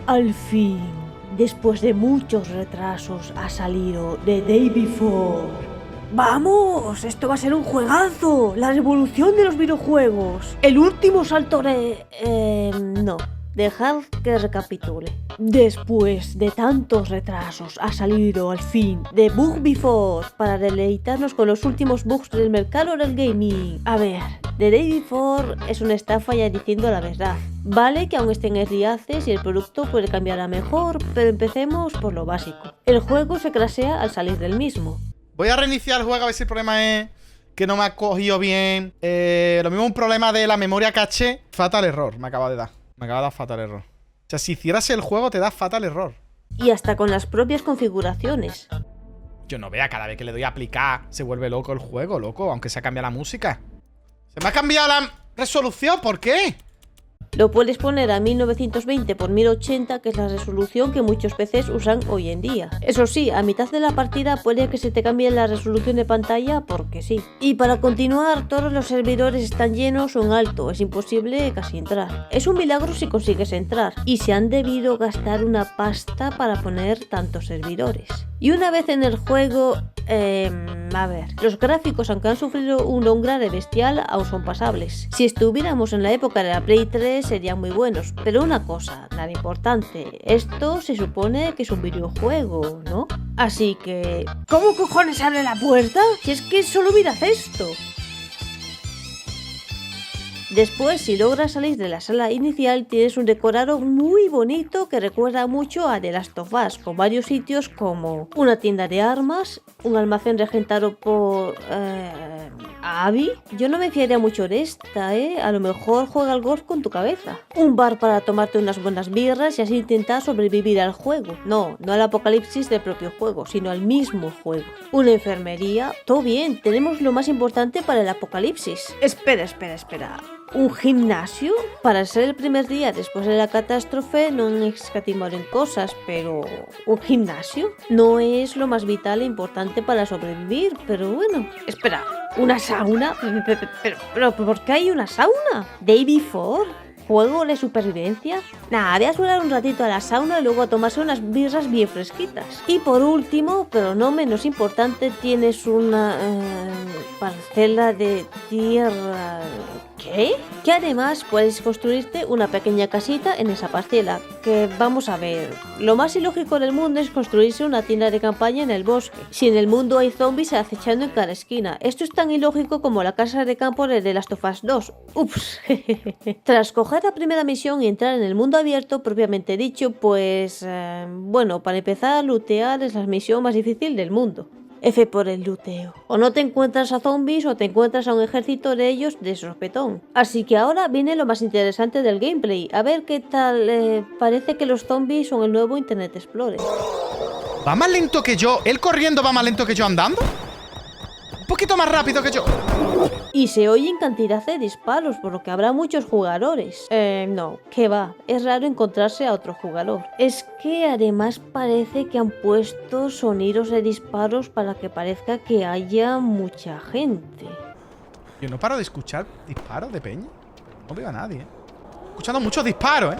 Al fin, después de muchos retrasos, ha salido The Day Before. ¡Vamos! ¡Esto va a ser un juegazo! ¡La revolución de los videojuegos! ¡El último salto no. Dejad que recapitule. Después de tantos retrasos, ha salido al fin The Bug Before para deleitarnos con los últimos bugs del mercado del gaming. A ver, The Day Before es una estafa ya diciendo la verdad. Vale que aún estén en early access y el producto puede cambiar a mejor, pero empecemos por lo básico. El juego se crashea al salir del mismo. Voy a reiniciar el juego a ver si el problema es que no me ha cogido bien. Lo mismo un problema de la memoria caché. Fatal error me acaba de dar. Me acaba de dar fatal error. O sea, si hicieras el juego te da fatal error. Y hasta con las propias configuraciones. Yo no vea, cada vez que le doy a aplicar se vuelve loco el juego, loco. Aunque se ha cambiado la música. Se me ha cambiado la resolución, ¿por qué? Lo puedes poner a 1920 x 1080, que es la resolución que muchos PCs usan hoy en día. Eso sí, a mitad de la partida puede que se te cambie la resolución de pantalla porque sí. Y para continuar, todos los servidores están llenos o en alto, es imposible casi entrar. Es un milagro si consigues entrar, y se han debido gastar una pasta para poner tantos servidores. Y una vez en el juego, a ver, los gráficos, aunque han sufrido un downgrade bestial, aún son pasables. Si estuviéramos en la época de la Play 3 serían muy buenos, pero una cosa, nada importante, esto se supone que es un videojuego, ¿no? Así que... ¿Cómo cojones abre la puerta? Si es que solo mirad esto. Después, si logras salir de la sala inicial, tienes un decorado muy bonito que recuerda mucho a The Last of Us, con varios sitios como una tienda de armas, un almacén regentado por... Abby. Yo no me fiaría mucho de esta, a lo mejor juega al golf con tu cabeza. Un bar para tomarte unas buenas birras y así intentar sobrevivir al juego. No al apocalipsis del propio juego, sino al mismo juego. Una enfermería. Todo bien, tenemos lo más importante para el apocalipsis. Espera. ¿Un gimnasio? Para ser el primer día después de la catástrofe no han escatimado en cosas, pero... ¿un gimnasio? No es lo más vital e importante para sobrevivir, pero bueno. Espera, ¿una sauna? ¿Pero por qué hay una sauna? ¿Day Before? ¿Juego de supervivencia? Nada, voy a subir un ratito a la sauna y luego a tomarse unas birras bien fresquitas. Y por último, pero no menos importante, tienes una parcela de tierra... ¿Qué? Que además puedes construirte una pequeña casita en esa parcela. Que vamos a ver, lo más ilógico del mundo es construirse una tienda de campaña en el bosque. Si en el mundo hay zombies acechando en cada esquina. Esto es tan ilógico como la casa de campo de The Last of Us 2. Ups. Tras coger la primera misión y entrar en el mundo abierto propiamente dicho, pues... bueno, para empezar, lootear es la misión más difícil del mundo. F por el looteo. O no te encuentras a zombies o te encuentras a un ejército de ellos de sopetón. Así que ahora viene lo más interesante del gameplay. A ver qué tal... parece que los zombies son el nuevo Internet Explorer. ¿Va más lento que yo? ¿Él corriendo va más lento que yo andando? Un poquito más rápido que yo. Y se oyen cantidad de disparos, por lo que habrá muchos jugadores. No, que va, es raro encontrarse a otro jugador. Es que además parece que han puesto sonidos de disparos para que parezca que haya mucha gente. Yo no paro de escuchar disparos de peña. No veo a nadie, Escuchando muchos disparos,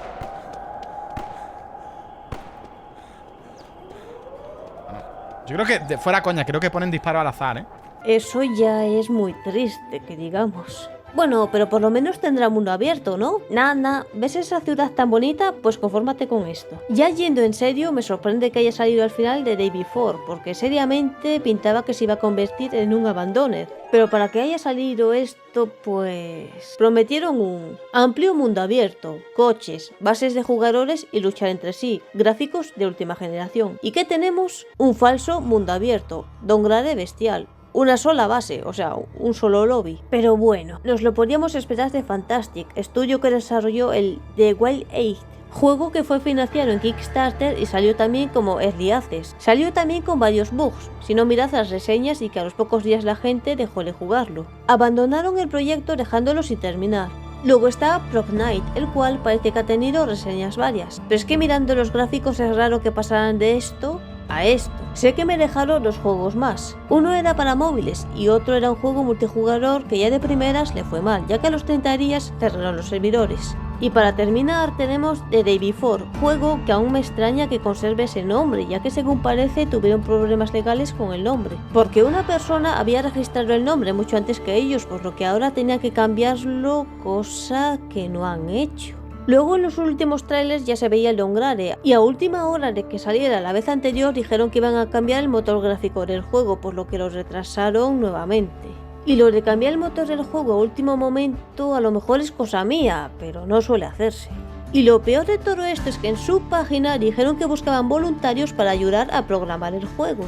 Yo creo que, fuera coña, creo que ponen disparos al azar, Eso ya es muy triste, que digamos. Bueno, pero por lo menos tendrá mundo abierto, ¿no? Nada, ¿ves esa ciudad tan bonita? Pues confórmate con esto. Ya yendo en serio, me sorprende que haya salido al final de Day Before, porque seriamente pintaba que se iba a convertir en un Abandoned. Pero para que haya salido esto, pues... prometieron un amplio mundo abierto, coches, bases de jugadores y luchar entre sí, gráficos de última generación. ¿Y qué tenemos? Un falso mundo abierto, downgrade bestial. Una sola base, o sea, un solo lobby. Pero bueno, nos lo podíamos esperar de Fantastic, estudio que desarrolló el The Wild 8, juego que fue financiado en Kickstarter y salió también como Early Access. Salió también con varios bugs, si no mirad las reseñas y que a los pocos días la gente dejó de jugarlo. Abandonaron el proyecto dejándolo sin terminar. Luego está Prop Night, el cual parece que ha tenido reseñas varias, pero es que mirando los gráficos es raro que pasaran de esto a esto. Sé que me dejaron dos juegos más. Uno era para móviles y otro era un juego multijugador que ya de primeras le fue mal, ya que a los 30 días cerraron los servidores. Y para terminar tenemos The Day Before, juego que aún me extraña que conserve ese nombre, ya que según parece tuvieron problemas legales con el nombre, porque una persona había registrado el nombre mucho antes que ellos, por lo que ahora tenía que cambiarlo, cosa que no han hecho. Luego en los últimos trailers ya se veía el downgrade, y a última hora de que saliera la vez anterior dijeron que iban a cambiar el motor gráfico del juego, por lo que lo retrasaron nuevamente. Y lo de cambiar el motor del juego a último momento a lo mejor es cosa mía, pero no suele hacerse. Y lo peor de todo esto es que en su página dijeron que buscaban voluntarios para ayudar a programar el juego.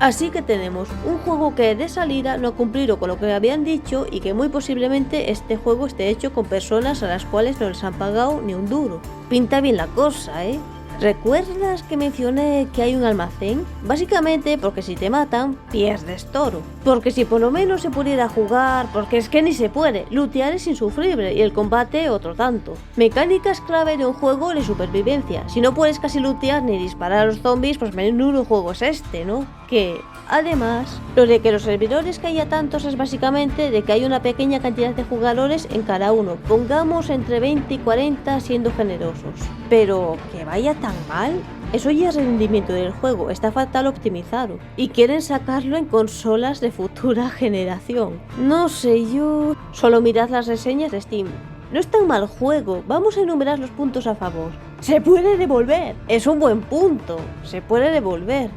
Así que tenemos un juego que de salida no ha cumplido con lo que habían dicho y que muy posiblemente este juego esté hecho con personas a las cuales no les han pagado ni un duro. Pinta bien la cosa, ¿eh? ¿Recuerdas que mencioné que hay un almacén? Básicamente porque si te matan, pierdes toro. Porque si por lo menos se pudiera jugar, porque es que ni se puede, lootear es insufrible y el combate otro tanto. Mecánicas clave de un juego de supervivencia. Si no puedes casi lootear ni disparar a los zombies, pues menudo juego es este, ¿no? Que además, lo de que los servidores que haya tantos es básicamente de que hay una pequeña cantidad de jugadores en cada uno, pongamos entre 20 y 40 siendo generosos. Pero que vaya tan mal, eso ya es rendimiento del juego, está fatal optimizado y quieren sacarlo en consolas de futura generación. No sé, yo solo mirad las reseñas de Steam. No es tan mal juego, vamos a enumerar los puntos a favor. Se puede devolver, es un buen punto, se puede devolver.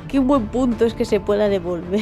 Qué buen punto es que se pueda devolver.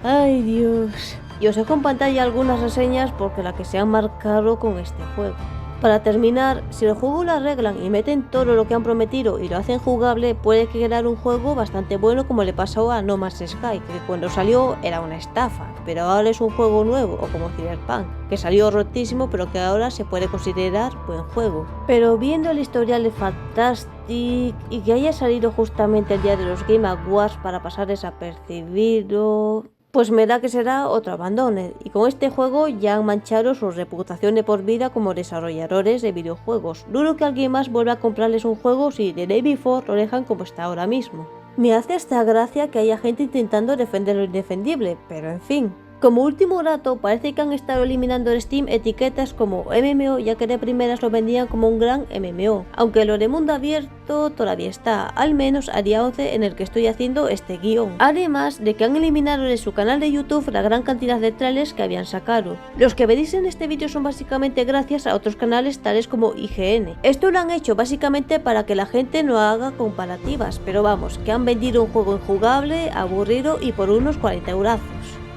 Ay, Dios. Y os dejo en pantalla algunas reseñas porque la que se han marcado con este juego. Para terminar, si el juego lo arreglan y meten todo lo que han prometido y lo hacen jugable, puede quedar un juego bastante bueno, como le pasó a No Man's Sky, que cuando salió era una estafa, pero ahora es un juego nuevo, o como Cyberpunk, que salió rotísimo pero que ahora se puede considerar buen juego. Pero viendo el historial de Fantastic y que haya salido justamente el día de los Game Awards para pasar desapercibido, pues me da que será otro Abandoned, y con este juego ya han manchado su reputación de por vida como desarrolladores de videojuegos. Duro que alguien más vuelva a comprarles un juego si The Day Before lo dejan como está ahora mismo. Me hace hasta gracia que haya gente intentando defender lo indefendible, pero en fin. Como último dato, parece que han estado eliminando de Steam etiquetas como MMO, ya que de primeras lo vendían como un gran MMO, aunque lo de mundo abierto todavía está, al menos a día 11 en el que estoy haciendo este guión. Además de que han eliminado de su canal de YouTube la gran cantidad de trailers que habían sacado. Los que veréis en este vídeo son básicamente gracias a otros canales tales como IGN. Esto lo han hecho básicamente para que la gente no haga comparativas, pero vamos, que han vendido un juego injugable, aburrido y por unos 40 eurazos.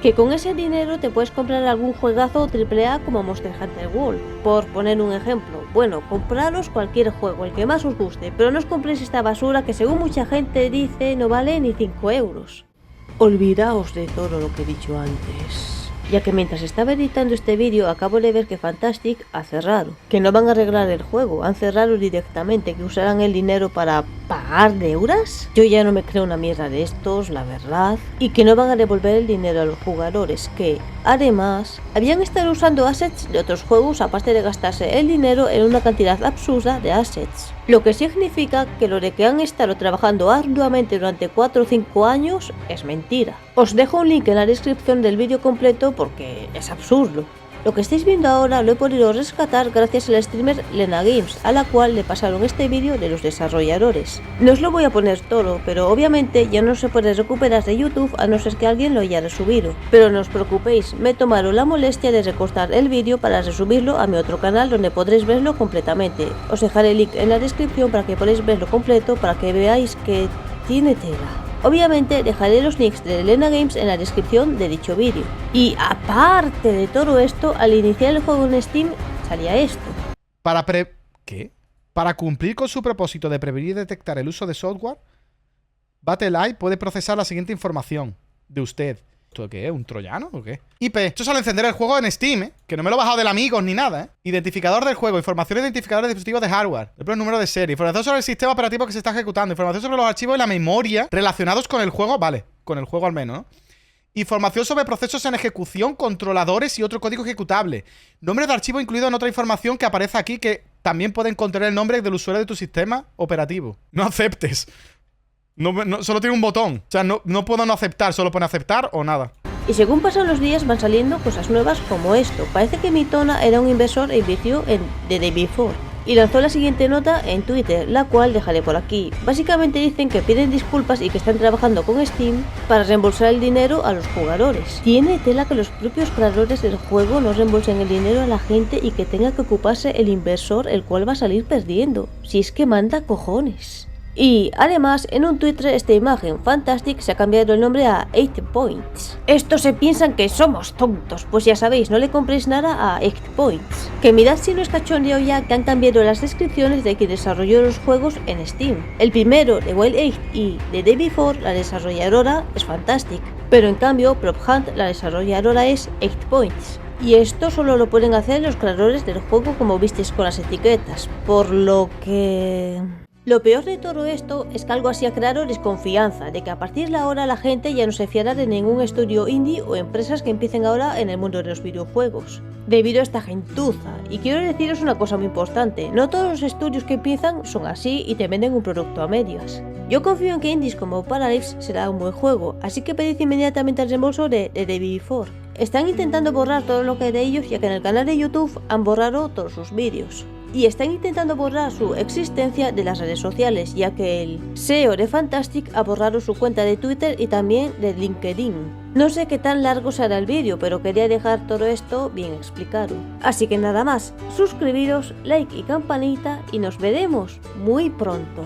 Que con ese dinero te puedes comprar algún juegazo AAA como Monster Hunter World, por poner un ejemplo. Bueno, compraros cualquier juego, el que más os guste, pero no os compréis esta basura que según mucha gente dice no vale ni 5 euros. Olvidaos de todo lo que he dicho antes, ya que mientras estaba editando este vídeo acabo de ver que Fantastic ha cerrado, que no van a arreglar el juego, han cerrado directamente, que usarán el dinero para pagar deudas. Yo ya no me creo una mierda de estos, la verdad, y que no van a devolver el dinero a los jugadores, que además habían estado usando assets de otros juegos aparte de gastarse el dinero en una cantidad absurda de assets, lo que significa que lo de que han estado trabajando arduamente durante 4 o 5 años es mentira. Os dejo un link en la descripción del vídeo completo porque es absurdo. Lo que estáis viendo ahora lo he podido rescatar gracias al streamer Lena Games, a la cual le pasaron este vídeo de los desarrolladores. No os lo voy a poner todo, pero obviamente ya no se puede recuperar de YouTube a no ser que alguien lo haya resubido. Pero no os preocupéis, me tomaron la molestia de recortar el vídeo para resubirlo a mi otro canal donde podréis verlo completamente. Os dejaré el link en la descripción para que podáis verlo completo, para que veáis que tiene tela. Obviamente dejaré los links de Lena Games en la descripción de dicho vídeo. Y aparte de todo esto, al iniciar el juego en Steam salía esto. Para cumplir con su propósito de prevenir y detectar el uso de software, BattleEye puede procesar la siguiente información de usted. ¿Esto qué es? ¿Un troyano o qué? IP. Esto es al encender el juego en Steam, ¿eh? Que no me lo he bajado del Amigos ni nada, ¿eh? Identificador del juego. Información identificador de dispositivos de hardware. El número de serie. Información sobre el sistema operativo que se está ejecutando. Información sobre los archivos y la memoria relacionados con el juego. Vale, con el juego al menos, ¿no? Información sobre procesos en ejecución, controladores y otro código ejecutable. Nombre de archivo incluido en otra información que aparece aquí, que también pueden contener el nombre del usuario de tu sistema operativo. No aceptes. No, solo tiene un botón. O sea, no puedo no aceptar. Solo pone aceptar o nada. Y según pasan los días van saliendo cosas nuevas como esto. Parece que Mitona era un inversor e invirtió en The Day Before. Y lanzó la siguiente nota en Twitter, la cual dejaré por aquí. Básicamente dicen que piden disculpas y que están trabajando con Steam para reembolsar el dinero a los jugadores. Tiene tela que los propios creadores del juego no reembolsen el dinero a la gente y que tenga que ocuparse el inversor, el cual va a salir perdiendo. Si es que manda cojones. Y además, en un Twitter esta imagen Fantastic se ha cambiado el nombre a 8 Points. Estos se piensan que somos tontos, pues ya sabéis, no le compréis nada a 8 Points. Que mirad si no es cachondeo ya que han cambiado las descripciones de quien desarrolló los juegos en Steam. El primero, de Wild 8 y The Day Before, la desarrolladora es Fantastic, pero en cambio Prop Hunt, la desarrolladora es 8 Points. Y esto solo lo pueden hacer los creadores del juego, como visteis con las etiquetas, por lo que... Lo peor de todo esto es que algo así ha creado desconfianza, de que a partir de ahora la gente ya no se fiará de ningún estudio indie o empresas que empiecen ahora en el mundo de los videojuegos, debido a esta gentuza. Y quiero deciros una cosa muy importante, no todos los estudios que empiezan son así y te venden un producto a medias. Yo confío en que indies como Paralives será un buen juego, así que pedid inmediatamente el reembolso de The Day Before. Están intentando borrar todo lo que hay de ellos, ya que en el canal de YouTube han borrado todos sus vídeos. Y están intentando borrar su existencia de las redes sociales, ya que el CEO de Fantastic ha borrado su cuenta de Twitter y también de LinkedIn. No sé qué tan largo será el vídeo, pero quería dejar todo esto bien explicado. Así que nada más, suscribiros, like y campanita y nos veremos muy pronto.